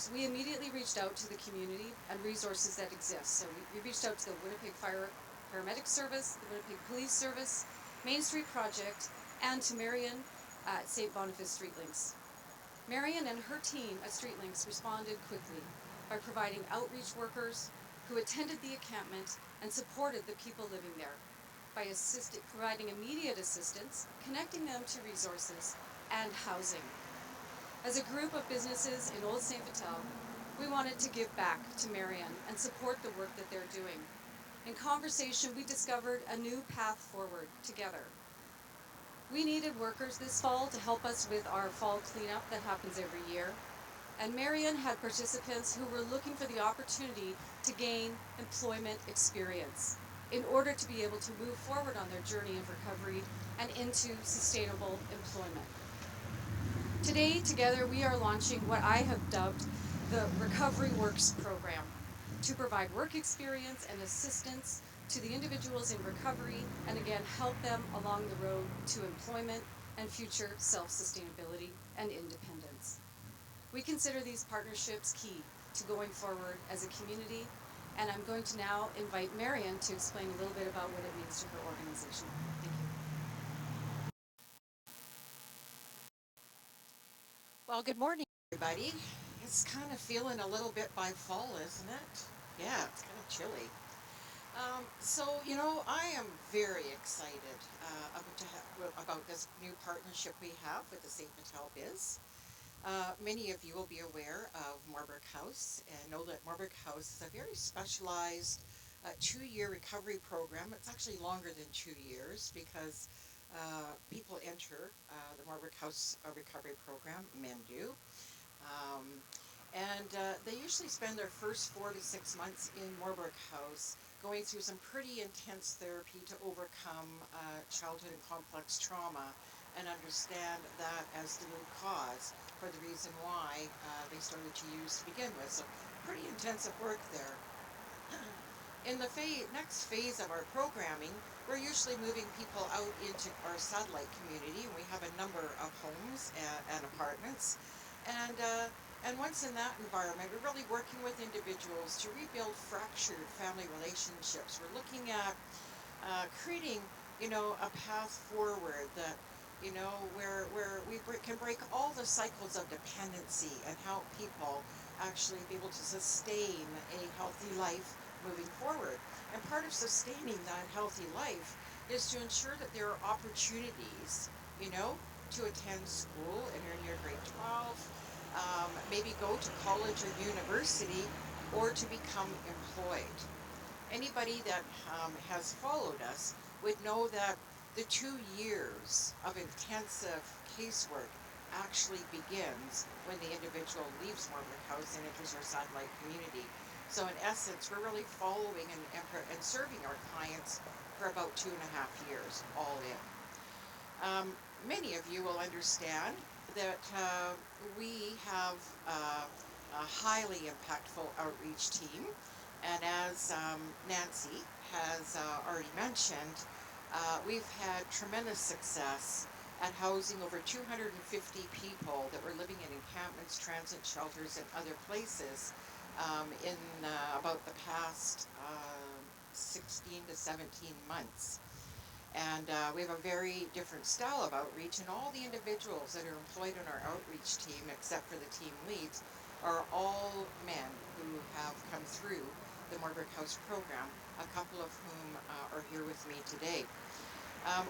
So we immediately reached out to the community and resources that exist. So we reached out to the Winnipeg Fire Paramedic Service, the Winnipeg Police Service, Main Street Project, and to Marion at St. Boniface Streetlinks. Marion and her team at Streetlinks responded quickly by providing outreach workers who attended the encampment and supported the people living there by providing immediate assistance, connecting them to resources, and housing. As a group of businesses in Old St. Vital, we wanted to give back to Marion and support the work that they're doing. In conversation, we discovered a new path forward together. We needed workers this fall to help us with our fall cleanup that happens every year. And Marion had participants who were looking for the opportunity to gain employment experience in order to be able to move forward on their journey of recovery and into sustainable employment. Today, together, we are launching what I have dubbed the Recovery Works program to provide work experience and assistance to the individuals in recovery and again help them along the road to employment and future self-sustainability and independence. We consider these partnerships key to going forward as a community, and I'm going to now invite Marion to explain a little bit about what it means to her organization. Thank you. Well, good morning, everybody. It's kind of feeling a little bit by fall, isn't it? Yeah, it's kind of chilly. I am very excited about this new partnership we have with the St. Vital Biz. Many of you will be aware of Marburg House and know that Marburg House is a very specialized 2-year recovery program. It's actually longer than 2 years because people enter the Marburg House recovery program, men do. They usually spend their first 4 to 6 months in Marburg House going through some pretty intense therapy to overcome childhood and complex trauma and understand that as the root cause for the reason why they started to use to begin with. So pretty intensive work there. In the next phase of our programming, we're usually moving people out into our satellite community, and we have a number of homes and apartments. And once in that environment, we're really working with individuals to rebuild fractured family relationships. We're looking at creating, a path forward that, where we can break all the cycles of dependency and help people actually be able to sustain a healthy life moving forward. And part of sustaining that healthy life is to ensure that there are opportunities, to attend school and earn your grade 12, maybe go to college or university, or to become employed. Anybody that has followed us would know that the 2 years of intensive casework actually begins when the individual leaves Marburg House and enters our satellite community. So in essence, we're really following and serving our clients for about 2.5 years, all in. Many of you will understand that we have a highly impactful outreach team. And as Nancy has already mentioned, we've had tremendous success at housing over 250 people that were living in encampments, transit shelters, and other places in about the past 16 to 17 months. And we have a very different style of outreach, and all the individuals that are employed in our outreach team, except for the team leads, are all men who have come through the Marburg House program, a couple of whom are here with me today.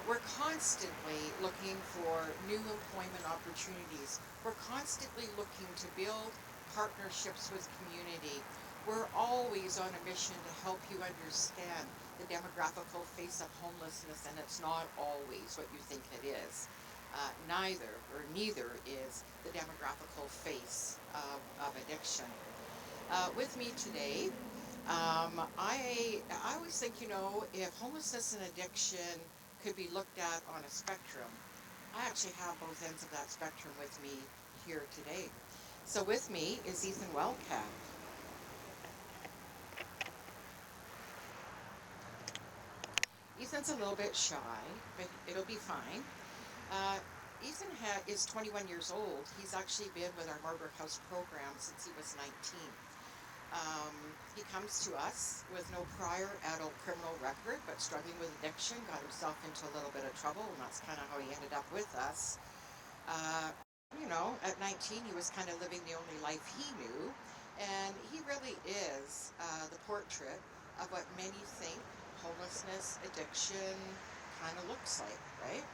We're constantly looking for new employment opportunities. We're constantly looking to build partnerships with community. We're always on a mission to help you understand the demographical face of homelessness, and it's not always what you think it is. Neither is the demographical face of addiction. With me today, I always think, if homelessness and addiction could be looked at on a spectrum, I actually have both ends of that spectrum with me here today. So with me is Ethan Wildcat. Ethan's a little bit shy, but it'll be fine. Is 21 years old. He's actually been with our Marlborough House program since he was 19. He comes to us with no prior adult criminal record, but struggling with addiction, got himself into a little bit of trouble, and that's kind of how he ended up with us. Uh, at 19, he was kind of living the only life he knew, and he really is the portrait of what many think homelessness, addiction kind of looks like, right?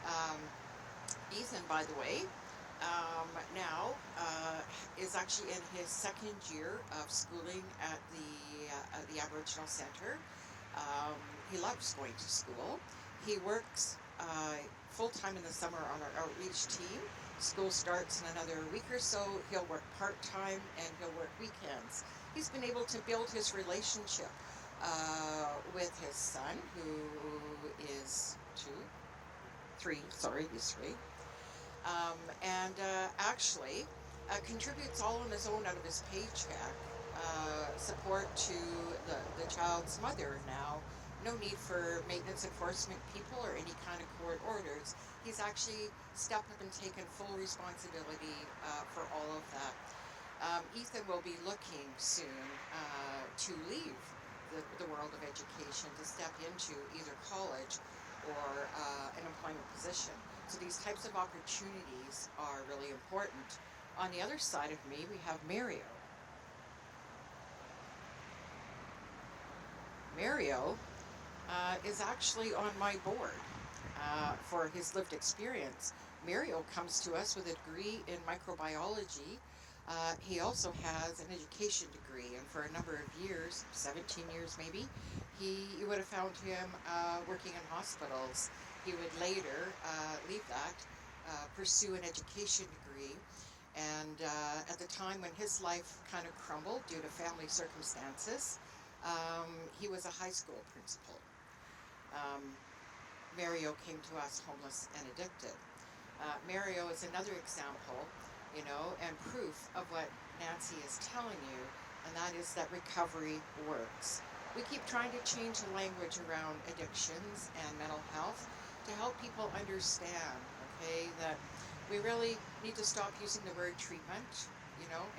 Um, Ethan, by the way, now is actually in his second year of schooling at the Aboriginal Centre. Um, he loves going to school. He works full time in the summer on our outreach team. School starts in another week or so. He'll work part time and he'll work weekends. He's been able to build his relationship with his son, who is he's three, and actually contributes all on his own out of his paycheck, support to the child's mother now. No need for maintenance enforcement people or any kind of court orders. He's actually stepped up and taken full responsibility for all of that. Ethan will be looking soon to leave the world of education to step into either college or an employment position. So these types of opportunities are really important. On the other side of me, we have Mario. Mario is actually on my board for his lived experience. Mario comes to us with a degree in microbiology. He also has an education degree, and for a number of years, 17 years maybe, you would have found him working in hospitals. He would later leave that, pursue an education degree, and at the time when his life kind of crumbled due to family circumstances, he was a high school principal. Um, Mario came to us homeless and addicted. Mario is another example, and proof of what Nancy is telling you, and that is that recovery works. We keep trying to change the language around addictions and mental health to help people understand, okay, that we really need to stop using the word treatment,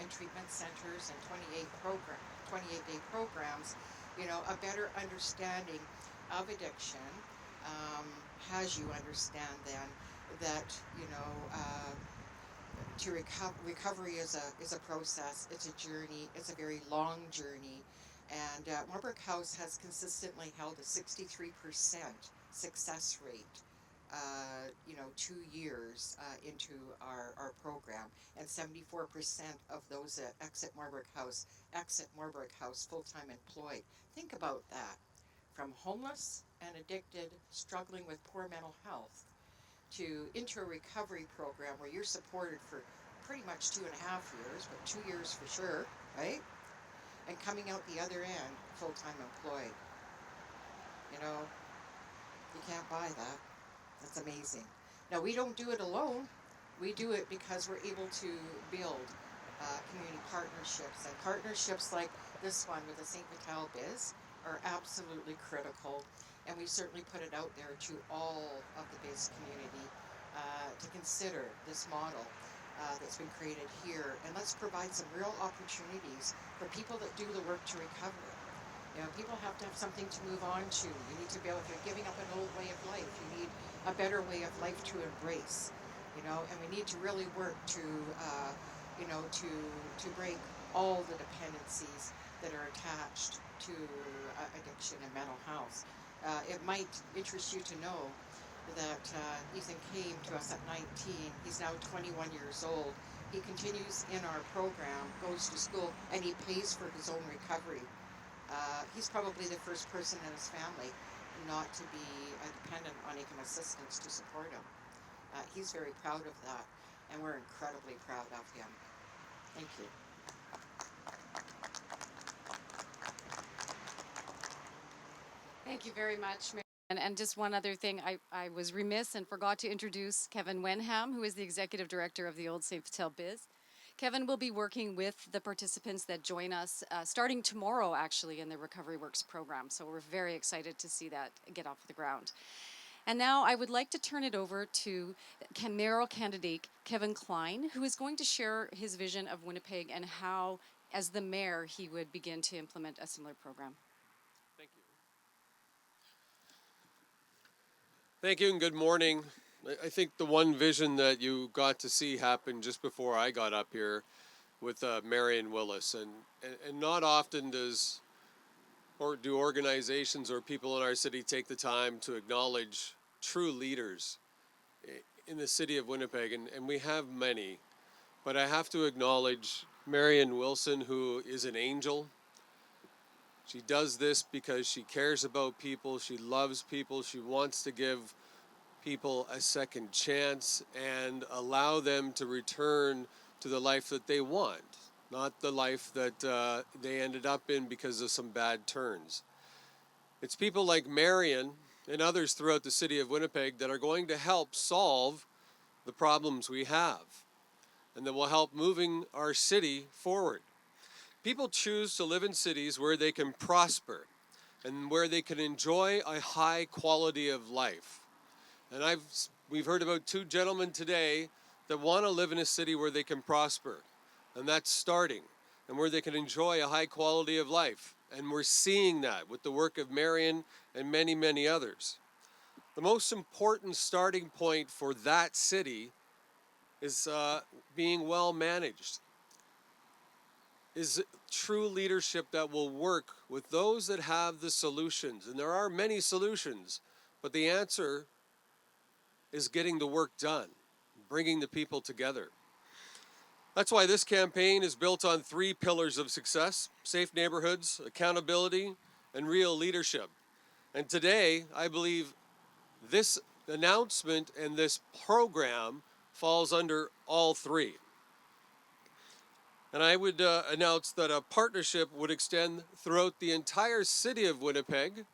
in treatment centers and 28-day programs, a better understanding of addiction has you understand then that recovery is a process, it's a journey, it's a very long journey, and Marlborough House has consistently held a 63% success rate. 2 years into our program, and 74% of those that exit Marlborough House full-time employed. Think about that. From homeless and addicted, struggling with poor mental health, to into a recovery program where you're supported for pretty much 2.5 years, but 2 years for sure, right? And coming out the other end, full-time employed. You can't buy that. That's amazing. Now, we don't do it alone. We do it because we're able to build community partnerships. And partnerships like this one with the St. Vital Biz are absolutely critical. And we certainly put it out there to all of the Biz community to consider this model that's been created here. And let's provide some real opportunities for people that do the work to recover. People have to have something to move on to. You need to be able, if you're giving up an old way of life, you need a better way of life to embrace, and we need to really work to, to break all the dependencies that are attached to addiction and mental health. It might interest you to know that Ethan came to us at 19. He's now 21 years old. He continues in our program, goes to school, and he pays for his own recovery. He's probably the first person in his family not to be dependent on income assistance to support him. He's very proud of that, and we're incredibly proud of him. Thank you. Thank you very much, Marion. And just one other thing, I was remiss and forgot to introduce Kevin Wenham, who is the Executive Director of the Old St. Vital Biz. Kevin will be working with the participants that join us starting tomorrow, actually, in the Recovery Works program. So we're very excited to see that get off the ground. And now I would like to turn it over to mayoral candidate Kevin Klein, who is going to share his vision of Winnipeg and how, as the mayor, he would begin to implement a similar program. Thank you. Thank you and good morning. I think the one vision that you got to see happen just before I got up here with Marion Willis, and not often do organizations or people in our city take the time to acknowledge true leaders in the city of Winnipeg, and we have many, but I have to acknowledge Marion Wilson, who is an angel. She does this because she cares about people, she loves people, she wants to give people a second chance and allow them to return to the life that they want, not the life that they ended up in because of some bad turns. It's people like Marion and others throughout the city of Winnipeg that are going to help solve the problems we have and that will help moving our city forward. People choose to live in cities where they can prosper and where they can enjoy a high quality of life. And we've heard about two gentlemen today that want to live in a city where they can prosper, and that's starting, and where they can enjoy a high quality of life. And we're seeing that with the work of Marion and many, many others. The most important starting point for that city is being well managed, is true leadership that will work with those that have the solutions. And there are many solutions, but the answer is getting the work done, bringing the people together. That's why this campaign is built on 3 pillars of success: safe neighborhoods, accountability, and real leadership. And today, I believe this announcement and this program falls under all 3. And I would announce that a partnership would extend throughout the entire city of Winnipeg,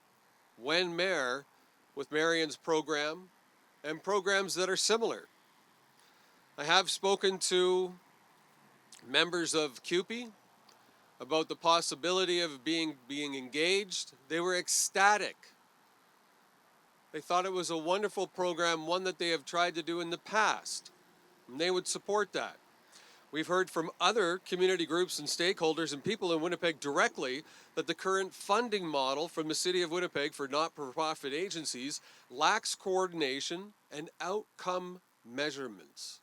when mayor, with Marion's program and programs that are similar. I have spoken to members of CUPE about the possibility of being engaged. They were ecstatic. They thought it was a wonderful program, one that they have tried to do in the past, and they would support that. We've heard from other community groups and stakeholders and people in Winnipeg directly that the current funding model from the City of Winnipeg for not-for-profit agencies lacks coordination and outcome measurements.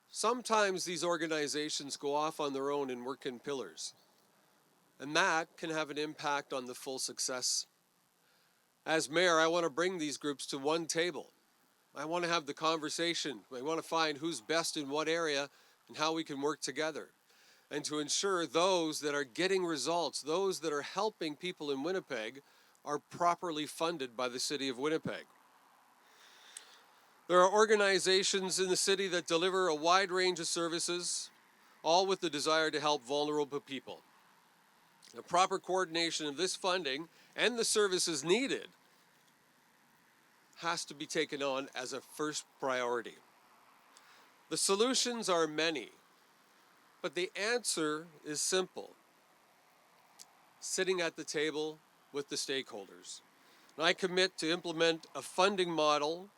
Sometimes these organizations go off on their own and work in pillars, and that can have an impact on the full success. As mayor, I want to bring these groups to one table. I want to have the conversation. I want to find who's best in what area and how we can work together. And to ensure those that are getting results, those that are helping people in Winnipeg, are properly funded by the City of Winnipeg. There are organizations in the city that deliver a wide range of services, all with the desire to help vulnerable people. The proper coordination of this funding and the services needed has to be taken on as a first priority. The solutions are many, but the answer is simple: sitting at the table with the stakeholders. And I commit to implement a funding model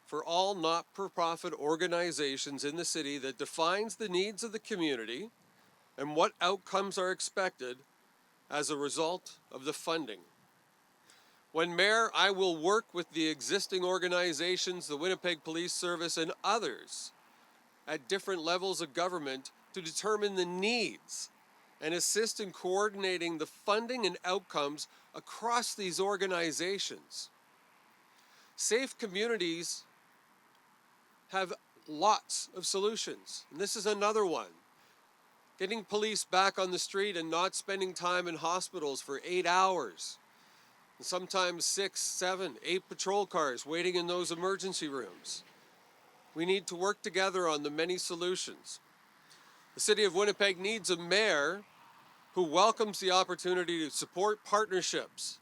for all not-for-profit organizations in the city that defines the needs of the community and what outcomes are expected as a result of the funding. When mayor, I will work with the existing organizations, the Winnipeg Police Service and others at different levels of government to determine the needs and assist in coordinating the funding and outcomes across these organizations. Safe communities have lots of solutions, and this is another one. Getting police back on the street and not spending time in hospitals for 8 hours. And sometimes 6, 7, 8 patrol cars waiting in those emergency rooms. We need to work together on the many solutions. The City of Winnipeg needs a mayor who welcomes the opportunity to support partnerships,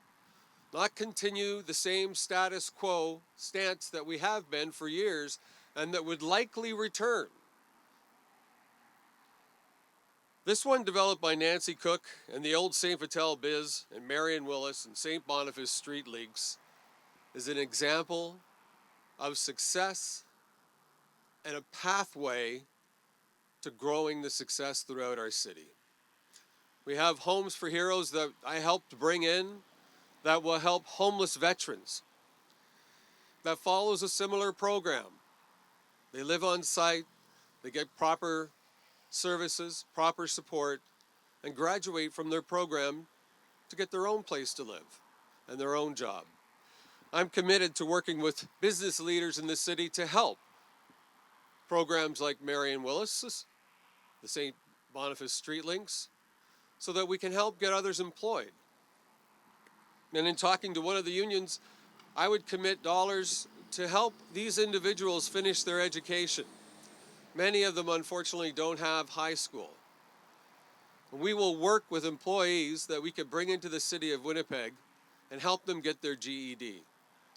not continue the same status quo stance that we have been for years and that would likely return. This one developed by Nancy Cook and the old St. Vital Biz and Marion Willis and St. Boniface Street Leagues is an example of success and a pathway to growing the success throughout our city. We have Homes for Heroes that I helped bring in that will help homeless veterans. That follows a similar program. They live on site, they get proper services, proper support, and graduate from their program to get their own place to live and their own job. I'm committed to working with business leaders in the city to help programs like Marion Willis, the St. Boniface Street Links, so that we can help get others employed. And in talking to one of the unions, I would commit dollars to help these individuals finish their education. Many of them, unfortunately, don't have high school. We will work with employees that we could bring into the city of Winnipeg and help them get their GED.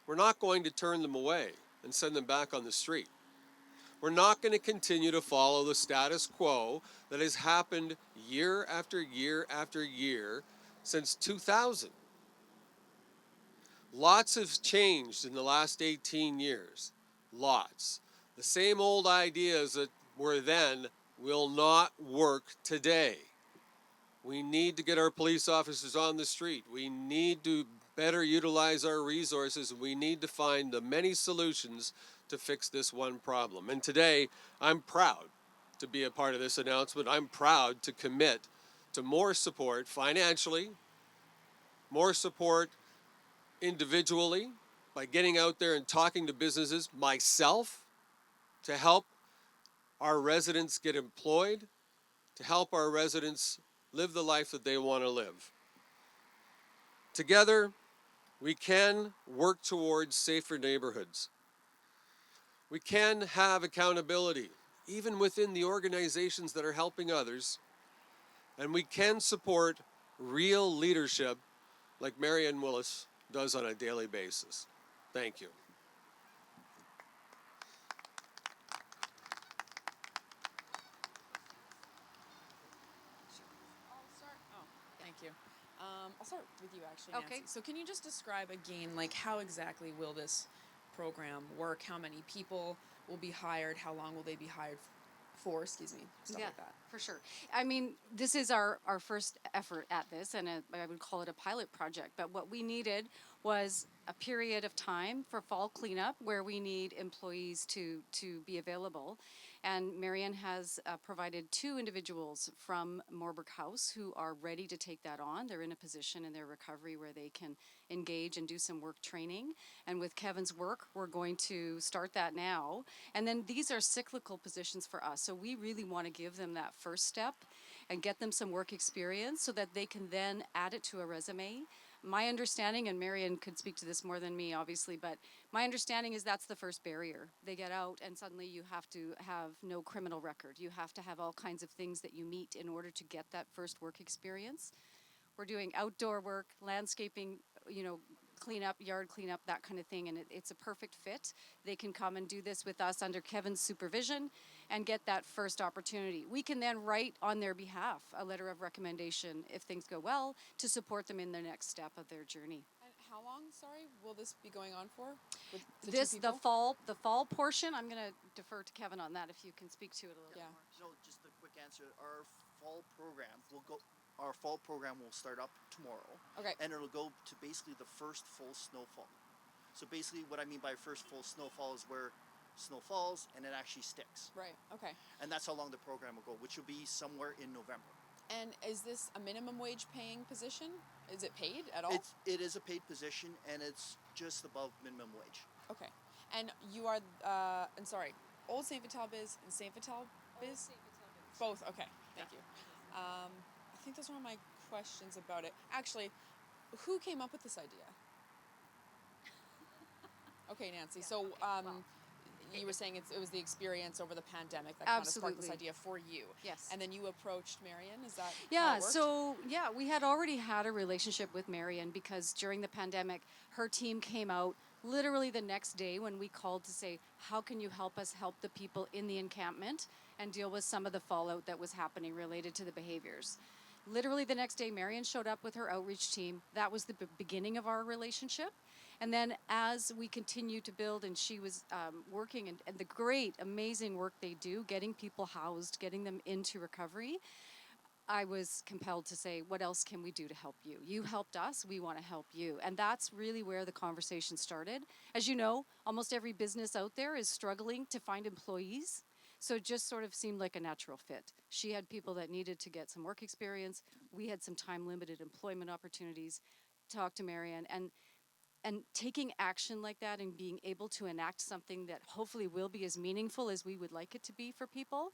We're not going to turn them away and send them back on the street. We're not going to continue to follow the status quo that has happened year after year after year since 2000. Lots have changed in the last 18 years. Lots. The same old ideas that were then will not work today. We need to get our police officers on the street. We need to better utilize our resources. We need to find the many solutions to fix this one problem. And today, I'm proud to be a part of this announcement. I'm proud to commit to more support financially, more support individually by getting out there and talking to businesses, myself, to help our residents get employed, to help our residents live the life that they want to live. Together, we can work towards safer neighborhoods. We can have accountability, even within the organizations that are helping others, and we can support real leadership like Marion Willis does on a daily basis. Thank you. Thank you. I'll start with you actually, Nancy. Okay. So can you just describe again, like how exactly will this program work? How many people will be hired? How long will they be hired for? Excuse me, stuff like that. For sure. I mean, this is our first effort at this, and I would call it a pilot project. But what we needed was a period of time for fall cleanup where we need employees to be available. And Marion has provided 2 individuals from Morbrook House who are ready to take that on. They're in a position in their recovery where they can engage and do some work training. And with Kevin's work, we're going to start that now. And then these are cyclical positions for us. So we really want to give them that first step and get them some work experience so that they can then add it to a resume. My understanding, and Marion could speak to this more than me, obviously, but my understanding is that's the first barrier. They get out and suddenly you have to have no criminal record. You have to have all kinds of things that you meet in order to get that first work experience. We're doing outdoor work, landscaping, cleanup, yard cleanup, that kind of thing, and it's a perfect fit. They can come and do this with us under Kevin's supervision and get that first opportunity. We can then write on their behalf a letter of recommendation, if things go well, to support them in the next step of their journey. And how long, sorry, will this be going on for? With the This, 2 the people? fall portion, I'm going to defer to Kevin on that if you can speak to it a little Yeah. bit more. So just a quick answer. Our fall program will start up tomorrow. Okay. And it'll go to basically the first full snowfall. So basically what I mean by first full snowfall is where snow falls and it actually sticks. Right. Okay. And that's how long the program will go, which will be somewhere in November. And is this a minimum wage paying position? Is it paid at all? It is a paid position and it's just above minimum wage. Okay. And you are, and sorry, Old St. Vital Biz and St. Vital Biz? Both. Okay. Thank you. I think those are all my questions about it. Actually, who came up with this idea? Okay, Nancy. Yeah, So, okay, well, you were saying it was the experience over the pandemic that kind of sparked this Absolutely. idea for you. Yes. And then you approached Marion. Is that how Yeah, it worked? so we had already had a relationship with Marion because during the pandemic, her team came out literally the next day when we called to say, how can you help us help the people in the encampment and deal with some of the fallout that was happening related to the behaviors. Literally the next day, Marion showed up with her outreach team. That was the beginning of our relationship. And then as we continue to build, and she was working, and the great, amazing work they do, getting people housed, getting them into recovery, I was compelled to say, what else can we do to help you? You helped us, we want to help you. And that's really where the conversation started. As you know, almost every business out there is struggling to find employees. So it just sort of seemed like a natural fit. She had people that needed to get some work experience. We had some time limited employment opportunities. Talked to Marion, and taking action like that and being able to enact something that hopefully will be as meaningful as we would like it to be for people,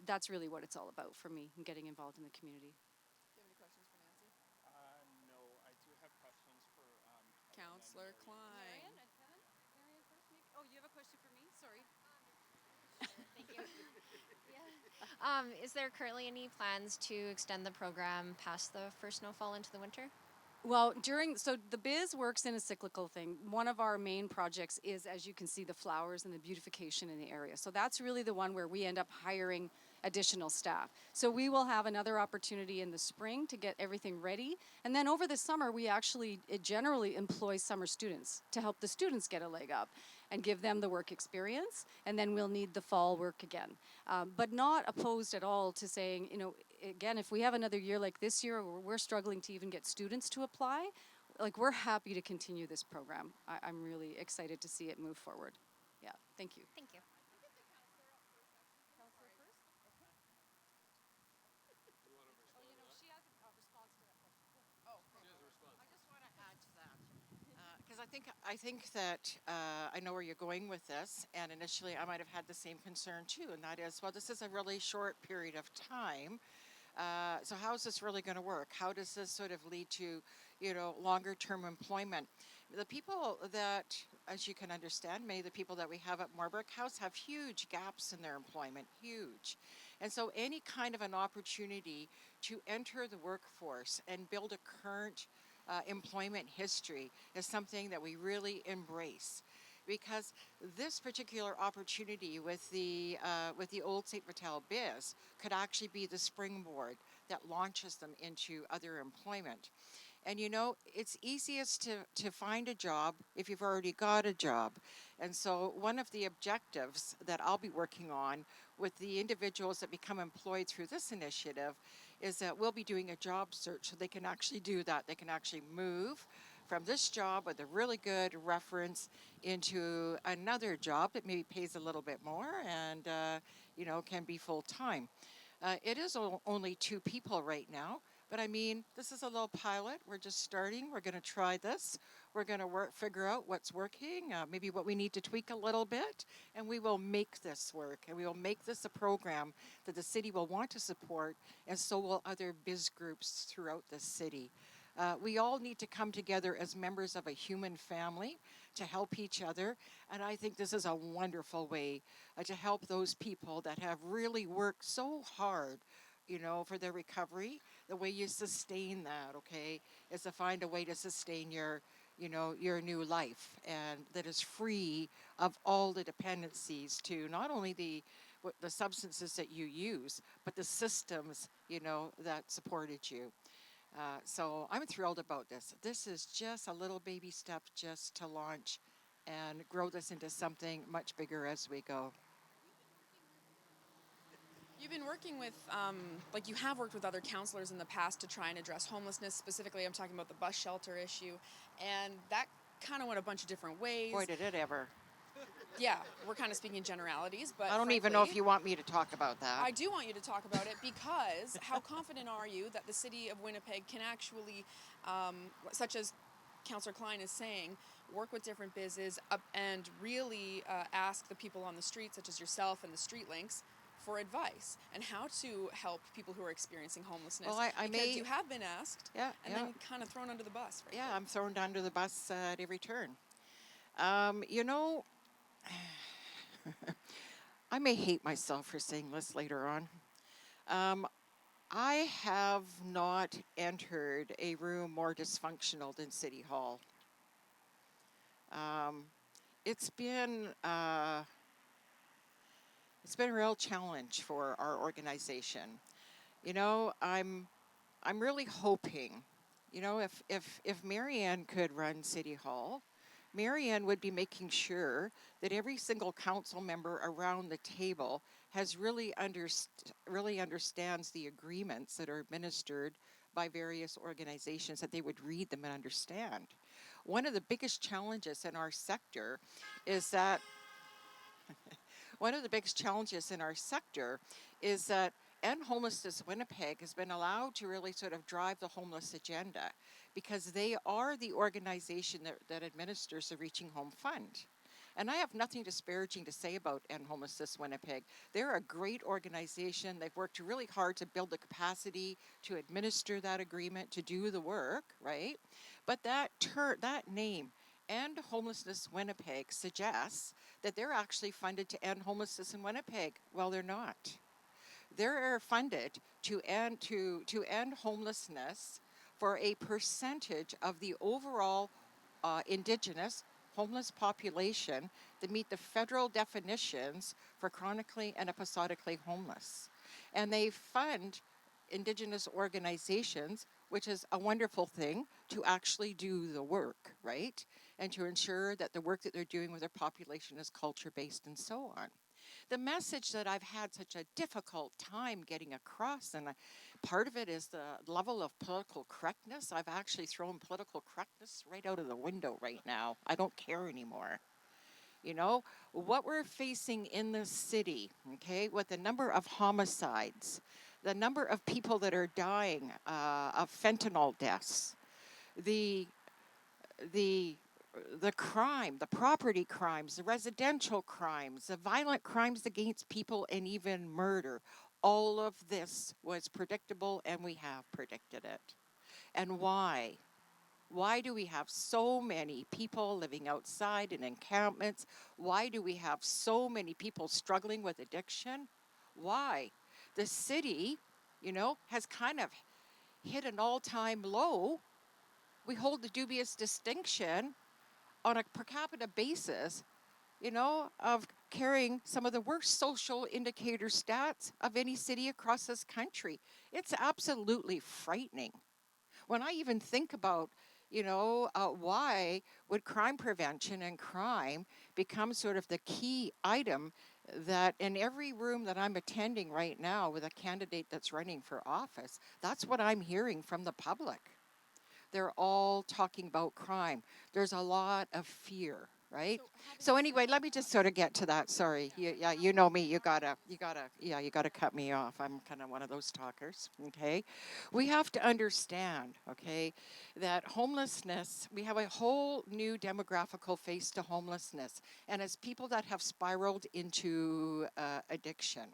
that's really what it's all about for me and getting involved in the community. Do you have any questions for Nancy? No, I do have questions for Councillor Klein. Marion and Kevin? Marion first, maybe? Oh, you have a question for me? Sorry. Thank you. Is there currently any plans to extend the program past the first snowfall into the winter? Well, so the biz works in a cyclical thing. One of our main projects is, as you can see, the flowers and the beautification in the area. So that's really the one where we end up hiring additional staff. So we will have another opportunity in the spring to get everything ready. And then over the summer, we actually generally employ summer students to help the students get a leg up and give them the work experience. And then we'll need the fall work again. But not opposed at all to saying, again, if we have another year like this year where we're struggling to even get students to apply, like, we're happy to continue this program. I'm really excited to see it move forward. Yeah, thank you. Thank you. She has a response to that question. I just want to add to that because I think that I know where you're going with this, and initially I might have had the same concern too, and that is, well, this is a really short period of time. So how is this really going to work? How does this sort of lead to, longer term employment? The people that, as you can understand, many of the people that we have at Moorbrook House have huge gaps in their employment, huge. And so any kind of an opportunity to enter the workforce and build a current employment history is something that we really embrace. Because this particular opportunity with the old St. Vital biz could actually be the springboard that launches them into other employment. And it's easiest to find a job if you've already got a job. And so one of the objectives that I'll be working on with the individuals that become employed through this initiative is that we'll be doing a job search so they can actually do that. They can actually move from this job with a really good reference into another job that maybe pays a little bit more and, can be full time. It is only 2 people right now, but I mean, this is a little pilot. We're just starting. We're going to try this. We're going to figure out what's working, maybe what we need to tweak a little bit, and we will make this work. And we will make this a program that the city will want to support, and so will other biz groups throughout the city. We all need to come together as members of a human family to help each other, and I think this is a wonderful way to help those people that have really worked so hard, for their recovery. The way you sustain that, okay, is to find a way to sustain your new life, and that is free of all the dependencies to not only the substances that you use, but the systems, that supported you. So I'm thrilled about this. This is just a little baby step just to launch and grow this into something much bigger as we go. You've been working with, you have worked with other counselors in the past to try and address homelessness. Specifically, I'm talking about the bus shelter issue. And that kind of went a bunch of different ways. Boy, did it ever. Yeah, we're kind of speaking generalities, but I don't even know if you want me to talk about that. I do want you to talk about it because how confident are you that the city of Winnipeg can actually, such as Councillor Klein is saying, work with different businesses and really ask the people on the street, such as yourself and the Street Links, for advice and how to help people who are experiencing homelessness. Well, because you have been asked then kind of thrown under the bus. Frankly. Yeah, I'm thrown under the bus at every turn. I may hate myself for saying this later on. I have not entered a room more dysfunctional than City Hall. It's been a real challenge for our organization. I'm really hoping, if Marion could run City Hall, Marion would be making sure that every single council member around the table has really understands the agreements that are administered by various organizations, that they would read them and understand. One of the biggest challenges in our sector is that one of the biggest challenges in our sector is that End Homelessness Winnipeg has been allowed to really sort of drive the homeless agenda because they are the organization that administers the Reaching Home Fund. And I have nothing disparaging to say about End Homelessness Winnipeg. They're a great organization. They've worked really hard to build the capacity to administer that agreement, to do the work, right? But that name, End Homelessness Winnipeg, suggests that they're actually funded to end homelessness in Winnipeg. Well, they're not. They're funded to end homelessness for a percentage of the overall Indigenous homeless population that meet the federal definitions for chronically and episodically homeless. And they fund Indigenous organizations, which is a wonderful thing, to actually do the work, right? And to ensure that the work that they're doing with their population is culture-based and so on. The message that I've had such a difficult time getting across, and part of it is the level of political correctness. I've actually thrown political correctness right out of the window right now. I don't care anymore. You know, what we're facing in the city, okay, with the number of homicides, the number of people that are dying of fentanyl deaths, the crime, the property crimes, the residential crimes, the violent crimes against people, and even murder. All of this was predictable, and we have predicted it. And why? Why do we have so many people living outside in encampments? Why do we have so many people struggling with addiction? Why? The city, has kind of hit an all-time low. We hold the dubious distinction on a per capita basis, of carrying some of the worst social indicator stats of any city across this country. It's absolutely frightening. When I even think about, why would crime prevention and crime become sort of the key item that in every room that I'm attending right now with a candidate that's running for office, that's what I'm hearing from the public. They're all talking about crime. There's a lot of fear, right? So anyway, let me just sort of get to that. Sorry, you know me. You gotta cut me off. I'm kind of one of those talkers. Okay, we have to understand, okay, that homelessness. We have a whole new demographical face to homelessness, and it's people that have spiraled into addiction.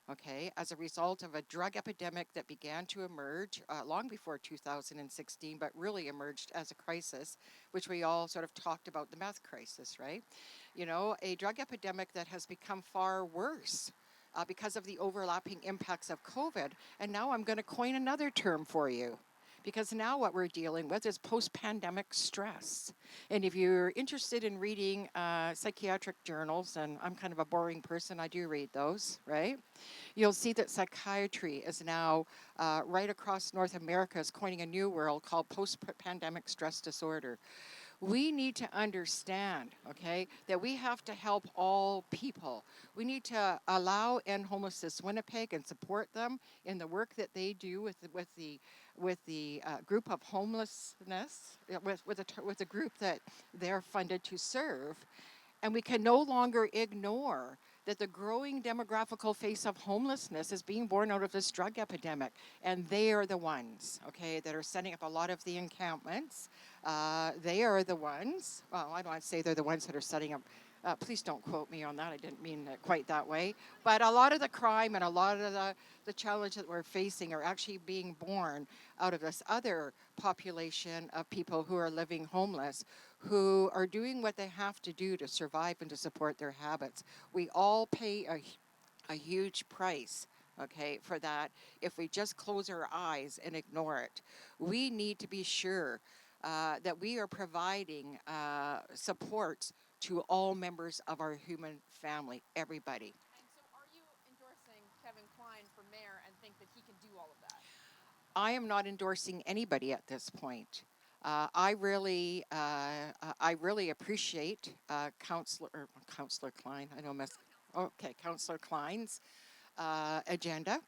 Okay, as a result of a drug epidemic that began to emerge long before 2016, but really emerged as a crisis, which we all sort of talked about, the meth crisis, right? A drug epidemic that has become far worse because of the overlapping impacts of COVID. And now I'm going to coin another term for you, because now what we're dealing with is post-pandemic stress. And if you're interested in reading psychiatric journals, and I'm kind of a boring person, I do read those, right? You'll see that psychiatry is now, right across North America, is coining a new word called post-pandemic stress disorder. We need to understand, okay, that we have to help all people. We need to allow End Homelessness Winnipeg and support them in the work that they do with the group of homelessness, with the group that they're funded to serve. And we can no longer ignore that the growing demographical face of homelessness is being born out of this drug epidemic. And they are the ones, okay, that are setting up a lot of the encampments. They are the ones, well, I don't want to say they're the ones that are setting up, please don't quote me on that, I didn't mean it quite that way. But a lot of the crime and a lot of the challenge that we're facing are actually being born out of this other population of people who are living homeless, who are doing what they have to do to survive and to support their habits. We all pay a huge price, okay, for that if we just close our eyes and ignore it. We need to be sure that we are providing support to all members of our human family, everybody. And so are you endorsing Kevin Klein for mayor and think that he can do all of that? I am not endorsing anybody at this point. I really appreciate Councillor Klein. I know, Councillor Klein's agenda.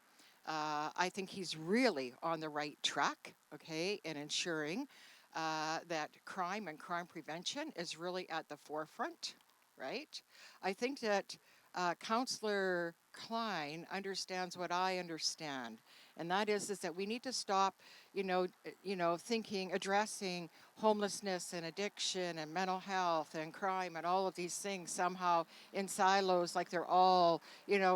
I think he's really on the right track, okay, in ensuring that crime and crime prevention is really at the forefront, right? I think that Councillor Klein understands what I understand, and that is that we need to stop, addressing homelessness and addiction and mental health and crime and all of these things somehow in silos, like they're all,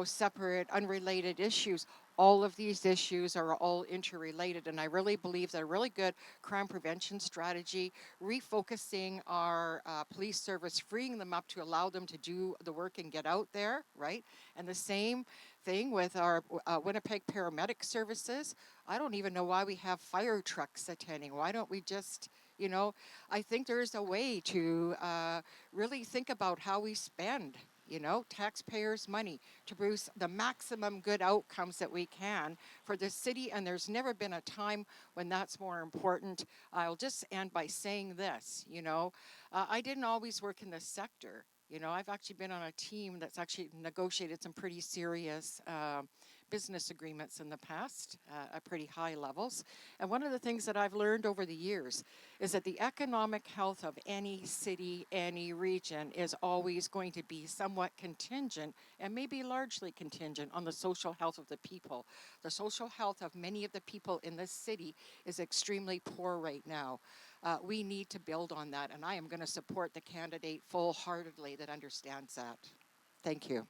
separate, unrelated issues. All of these issues are all interrelated, and I really believe that a really good crime prevention strategy, refocusing our police service, freeing them up to allow them to do the work and get out there, right? And the same thing with our Winnipeg paramedic services. I don't even know why we have fire trucks attending. Why don't we just, I think there's a way to really think about how we spend, taxpayers' money to produce the maximum good outcomes that we can for the city. And there's never been a time when that's more important. I'll just end by saying this, I didn't always work in this sector. I've actually been on a team that's actually negotiated some pretty serious business agreements in the past at pretty high levels. And one of the things that I've learned over the years is that the economic health of any city, any region is always going to be somewhat contingent and maybe largely contingent on the social health of the people. The social health of many of the people in this city is extremely poor right now. We need to build on that, and I am going to support the candidate full-heartedly that understands that. Thank you.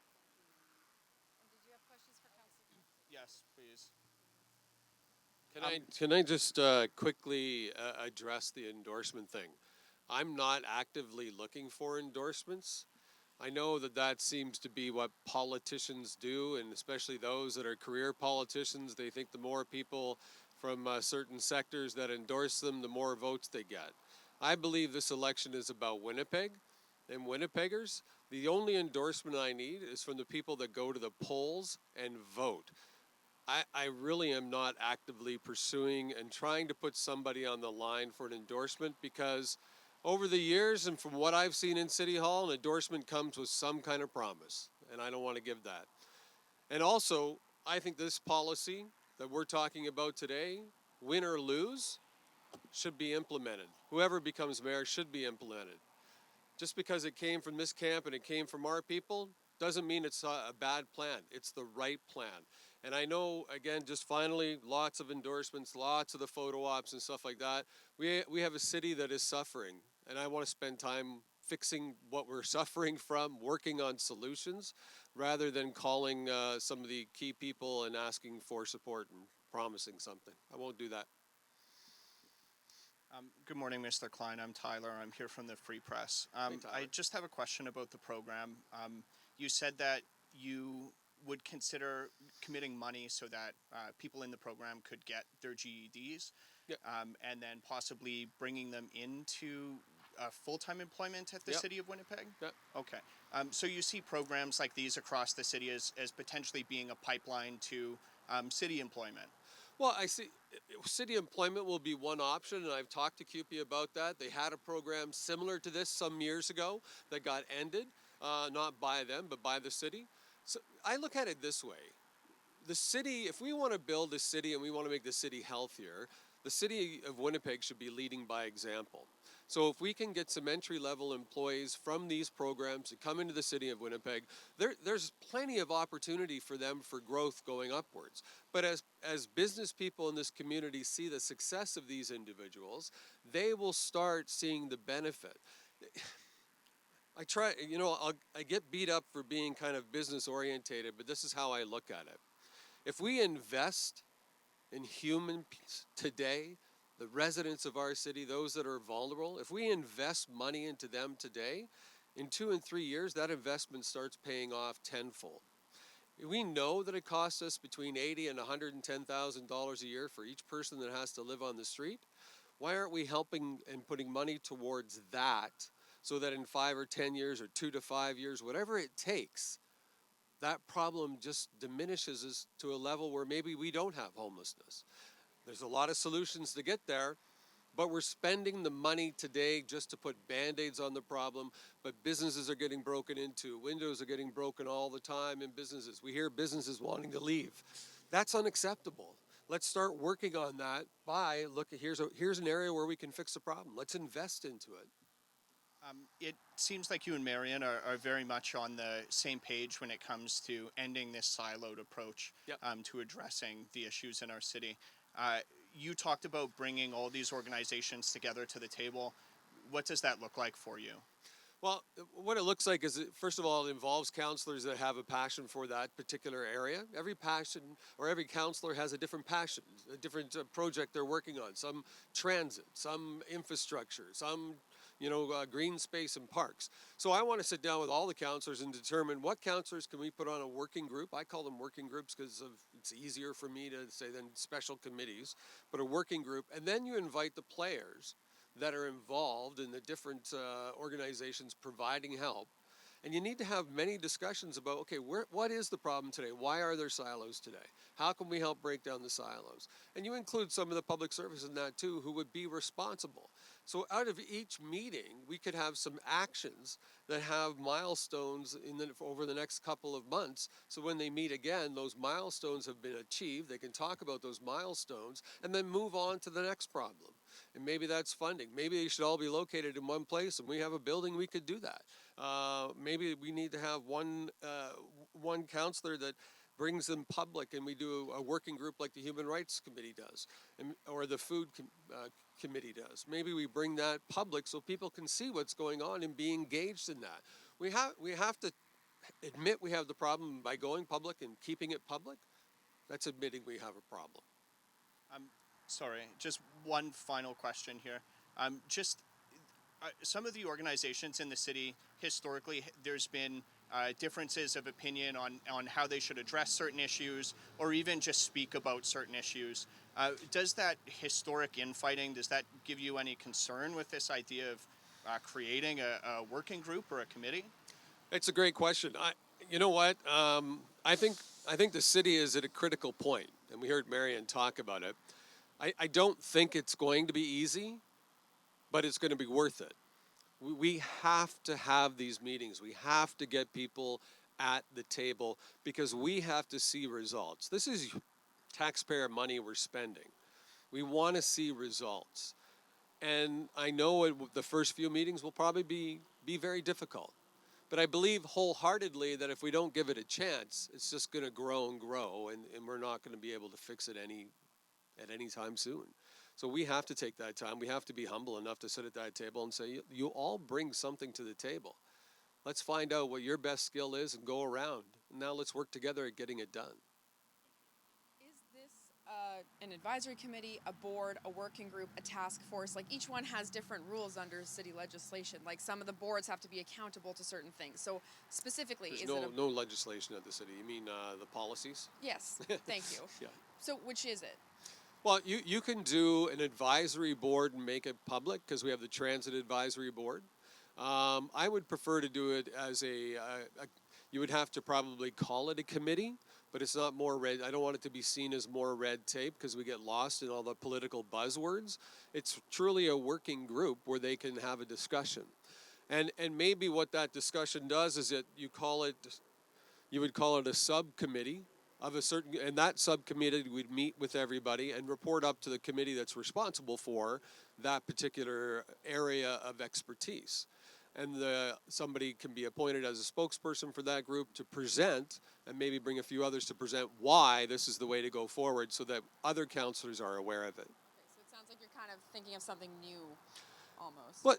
Yes, please. Can I just quickly address the endorsement thing? I'm not actively looking for endorsements. I know that that seems to be what politicians do, and especially those that are career politicians. They think the more people from certain sectors that endorse them, the more votes they get. I believe this election is about Winnipeg and Winnipeggers. The only endorsement I need is from the people that go to the polls and vote. I really am not actively pursuing and trying to put somebody on the line for an endorsement, because over the years and from what I've seen in City Hall, an endorsement comes with some kind of promise, and I don't want to give that. And also, I think this policy that we're talking about today, win or lose, should be implemented. Whoever becomes mayor should be implemented. Just because it came from this camp and it came from our people doesn't mean it's a bad plan. It's the right plan. And I know, again, just finally, lots of endorsements, lots of the photo ops and stuff like that. We have a city that is suffering, and I want to spend time fixing what we're suffering from, working on solutions, rather than calling some of the key people and asking for support and promising something. I won't do that. Good morning, Mr. Klein. I'm Tyler. I'm here from the Free Press. Hey, Tyler. I just have a question about the program. You said that you would consider committing money so that people in the program could get their GEDs, Yep. And then possibly bringing them into full-time employment at the Yep. City of Winnipeg? Yep. Okay. So you see programs like these across the city as potentially being a pipeline to city employment? Well, I see city employment will be one option, and I've talked to CUPE about that. They had a program similar to this some years ago that got ended, not by them, but by the city. So I look at it this way. The city, if we want to build a city and we want to make the city healthier, the city of Winnipeg should be leading by example. So if we can get some entry-level employees from these programs to come into the city of Winnipeg, there's plenty of opportunity for them for growth going upwards. But as business people in this community see the success of these individuals, they will start seeing the benefit. I get beat up for being kind of business orientated, but this is how I look at it. If we invest in humans today, the residents of our city, those that are vulnerable, if we invest money into them today, in 2 and 3 years, that investment starts paying off tenfold. We know that it costs us between $80,000 and $110,000 a year for each person that has to live on the street. Why aren't we helping and putting money towards that, so that in 5 or 10 years or 2 to 5 years, whatever it takes, that problem just diminishes us to a level where maybe we don't have homelessness. There's a lot of solutions to get there, but we're spending the money today just to put band-aids on the problem, but businesses are getting broken into. Windows are getting broken all the time in businesses. We hear businesses wanting to leave. That's unacceptable. Let's start working on that by, look, here's an area where we can fix the problem. Let's invest into it. It seems like you and Marion are very much on the same page when it comes to ending this siloed approach. Yep. To addressing the issues in our city. You talked about bringing all these organizations together to the table. What does that look like for you? Well, what it looks like is, first of all, it involves counselors that have a passion for that particular area. Every passion or every counselor has a different passion, a different project they're working on. Some transit, some infrastructure, some green space and parks. So I want to sit down with all the counselors and determine what counselors can we put on a working group. I call them working groups because it's easier for me to say than special committees, but a working group. And then you invite the players that are involved in the different organizations providing help. And you need to have many discussions about, okay, what is the problem today? Why are there silos today? How can we help break down the silos? And you include some of the public service in that too, who would be responsible. So out of each meeting, we could have some actions that have milestones over the next couple of months. So when they meet again, those milestones have been achieved. They can talk about those milestones and then move on to the next problem. And maybe that's funding. Maybe they should all be located in one place and we have a building, we could do that. Maybe we need to have one counselor that brings them public, and we do a working group like the Human Rights Committee does, or the Food Committee does. Maybe we bring that public so people can see what's going on and be engaged in that. We have to admit we have the problem by going public and keeping it public. That's admitting we have a problem. Sorry, just one final question here. Some of the organizations in the city, historically, there's been differences of opinion on how they should address certain issues or even just speak about certain issues. Does that historic infighting, does that give you any concern with this idea of creating a working group or a committee? It's a great question. You know what? I think the city is at a critical point, and we heard Marion talk about it. I don't think it's going to be easy, but it's going to be worth it. We have to have these meetings. We have to get people at the table because we have to see results. This is taxpayer money we're spending. We want to see results. And I know the first few meetings will probably be very difficult. But I believe wholeheartedly that if we don't give it a chance, it's just going to grow and grow, and we're not going to be able to fix it at any time soon. So we have to take that time. We have to be humble enough to sit at that table and say, you all bring something to the table. Let's find out what your best skill is and go around. Now let's work together at getting it done. Is this an advisory committee, a board, a working group, a task force? Like each one has different rules under city legislation. Like some of the boards have to be accountable to certain things. So specifically, There's no legislation at the city. You mean the policies? Yes, thank you. Yeah. So which is it? Well, you can do an advisory board and make it public because we have the Transit Advisory Board. I would prefer to do it as you would have to probably call it a committee, but it's not more red. I don't want it to be seen as more red tape because we get lost in all the political buzzwords. It's truly a working group where they can have a discussion. And maybe what that discussion does is that you would call it a subcommittee of a certain, and that subcommittee would meet with everybody and report up to the committee that's responsible for that particular area of expertise. And somebody can be appointed as a spokesperson for that group to present, and maybe bring a few others to present why this is the way to go forward so that other councillors are aware of it. Okay, so it sounds like you're kind of thinking of something new, almost. But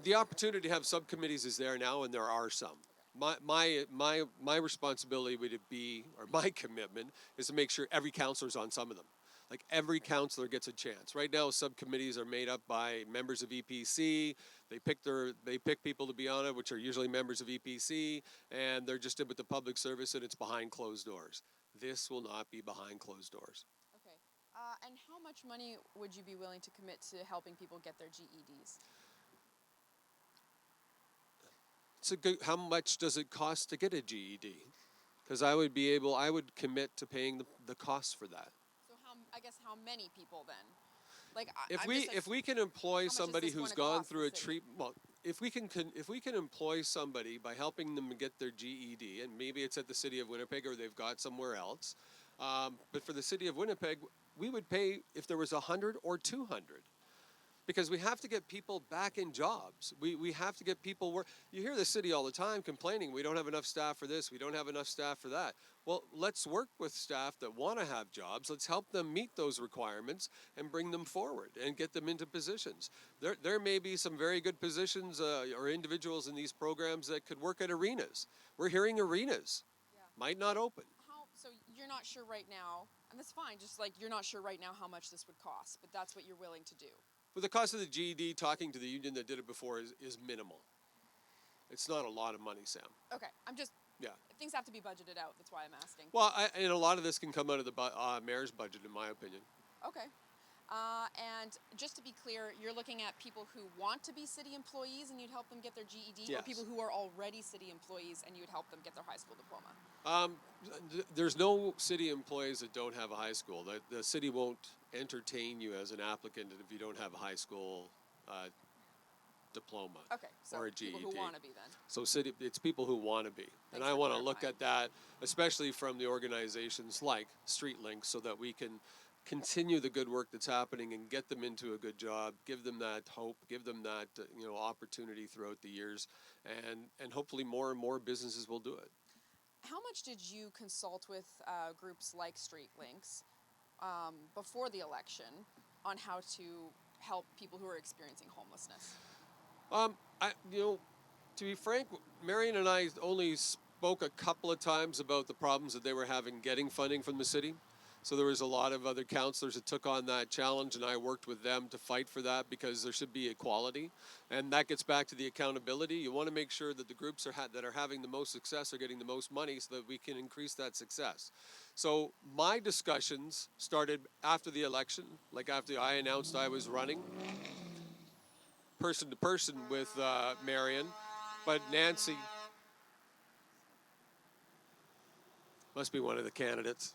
the opportunity to have subcommittees is there now, and there are some. My responsibility would be, or my commitment, is to make sure every councillor's on some of them. Like every councillor gets a chance. Right now, subcommittees are made up by members of EPC. They pick people to be on it, which are usually members of EPC, and they're just in with the public service, and it's behind closed doors. This will not be behind closed doors. Okay. And how much money would you be willing to commit to helping people get their GEDs? How much does it cost to get a GED? Because I would commit to paying the cost for that. So I guess how many people then? Like, If I'm we just like, if we can employ much is somebody this who's gonna gone cost through the a city? treatment, well, if we can employ somebody by helping them get their GED, and maybe it's at the city of Winnipeg or they've got somewhere else, but for the city of Winnipeg, we would pay if there was 100 or 200. Because we have to get people back in jobs. We have to get people work. You hear the city all the time complaining, we don't have enough staff for this, we don't have enough staff for that. Well, let's work with staff that want to have jobs. Let's help them meet those requirements and bring them forward and get them into positions. There may be some very good positions or individuals in these programs that could work at arenas. We're hearing arenas might not open. So you're not sure right now, and that's fine, just like you're not sure right now how much this would cost, but that's what you're willing to do. Well, the cost of the GED, talking to the union that did it before, is minimal. It's not a lot of money, Sam. Okay, I'm just, Yeah. things have to be budgeted out, that's why I'm asking. Well, and a lot of this can come out of the mayor's budget, in my opinion. Okay. And just to be clear, you're looking at people who want to be city employees and you'd help them get their GED, or Yes. people who are already city employees and you would help them get their high school diploma? There's no city employees that don't have a high school. The city won't entertain you as an applicant if you don't have a high school diploma. Okay, so or a people GED. who want to be then. So it's people who want to be. And Thanks I for want to look clarifying. at that, especially from the organizations like StreetLink, so that we can continue the good work that's happening and get them into a good job, give them that hope, give them that opportunity throughout the years, and hopefully more and more businesses will do it. How much did you consult with groups like StreetLinks before the election on how to help people who are experiencing homelessness? To be frank, Marion and I only spoke a couple of times about the problems that they were having getting funding from the city. So there was a lot of other councillors that took on that challenge, and I worked with them to fight for that, because there should be equality. And that gets back to the accountability. You want to make sure that the groups that are having the most success are getting the most money, so that we can increase that success. So my discussions started after the election, like after I announced I was running, person to person with Marion. But Nancy must be one of the candidates.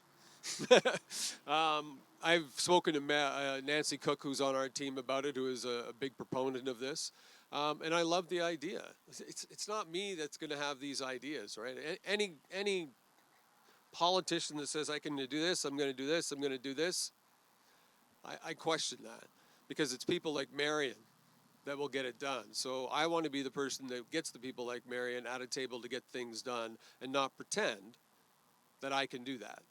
I've spoken to Nancy Cook, who's on our team, about it, who is a big proponent of this. And I love the idea. It's not me that's going to have these ideas, right? Any politician that says, I can do this, I'm going to do this, I'm going to do this, I question that. Because it's people like Marion that will get it done. So I want to be the person that gets the people like Marion at a table to get things done, and not pretend that I can do that.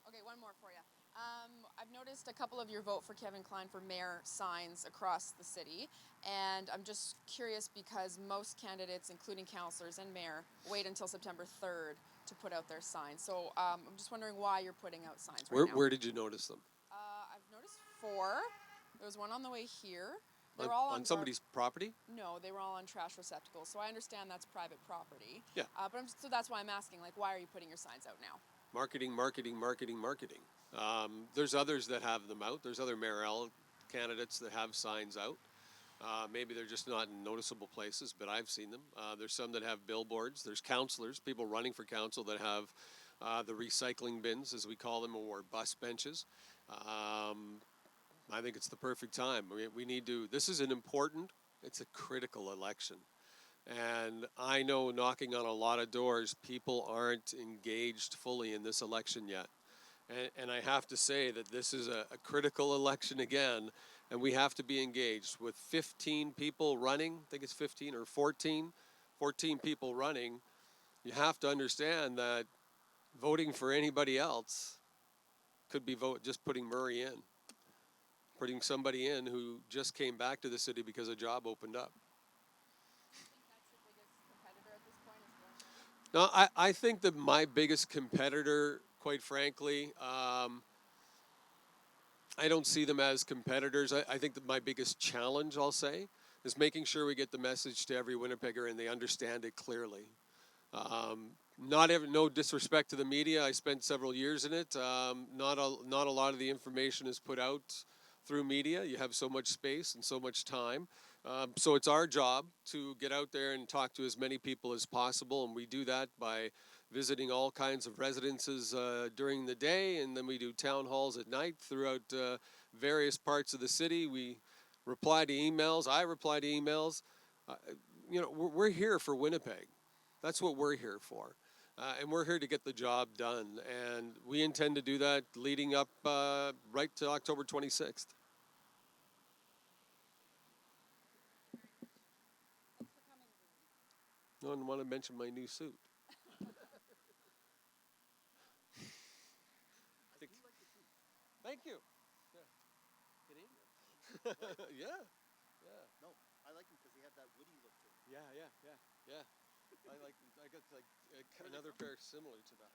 Okay, one more for you. I've noticed a couple of your Vote for Kevin Klein for Mayor signs across the city, and I'm just curious because most candidates, including councillors and mayor, wait until September 3rd to put out their signs. So I'm just wondering why you're putting out signs right now. Where did you notice them? I've noticed 4. There was one on the way here. They're all on somebody's property? No, they were all on trash receptacles. So I understand that's private property. Yeah. So that's why I'm asking, like, why are you putting your signs out now? Marketing, marketing, marketing, marketing. There's others that have them out. There's other mayoral candidates that have signs out. Maybe they're just not in noticeable places, but I've seen them. There's some that have billboards. There's councillors, people running for council, that have the recycling bins, as we call them, or bus benches. I think it's the perfect time. We need to, this is it's a critical election. And I know, knocking on a lot of doors, people aren't engaged fully in this election yet. And I have to say that this is a critical election again, and we have to be engaged. With 15 people running, I think it's 15 or 14 people running, you have to understand that voting for anybody else could be just putting Murray in. Putting somebody in who just came back to the city because a job opened up. No, I think that my biggest competitor, quite frankly, I don't see them as competitors. I think that my biggest challenge, I'll say, is making sure we get the message to every Winnipegger and they understand it clearly. No disrespect to the media. I spent several years in it. Not a lot of the information is put out through media. You have so much space and so much time. So it's our job to get out there and talk to as many people as possible, and we do that by visiting all kinds of residences during the day, and then we do town halls at night throughout various parts of the city. We reply to emails. I reply to emails. We're here for Winnipeg. That's what we're here for. And we're here to get the job done. And we intend to do that leading up right to October 26th. No one want to mention my new suit. Thank you. Canadian? Yeah. No, I like them because they have that woody look to them. Yeah. I got like another pair similar to that.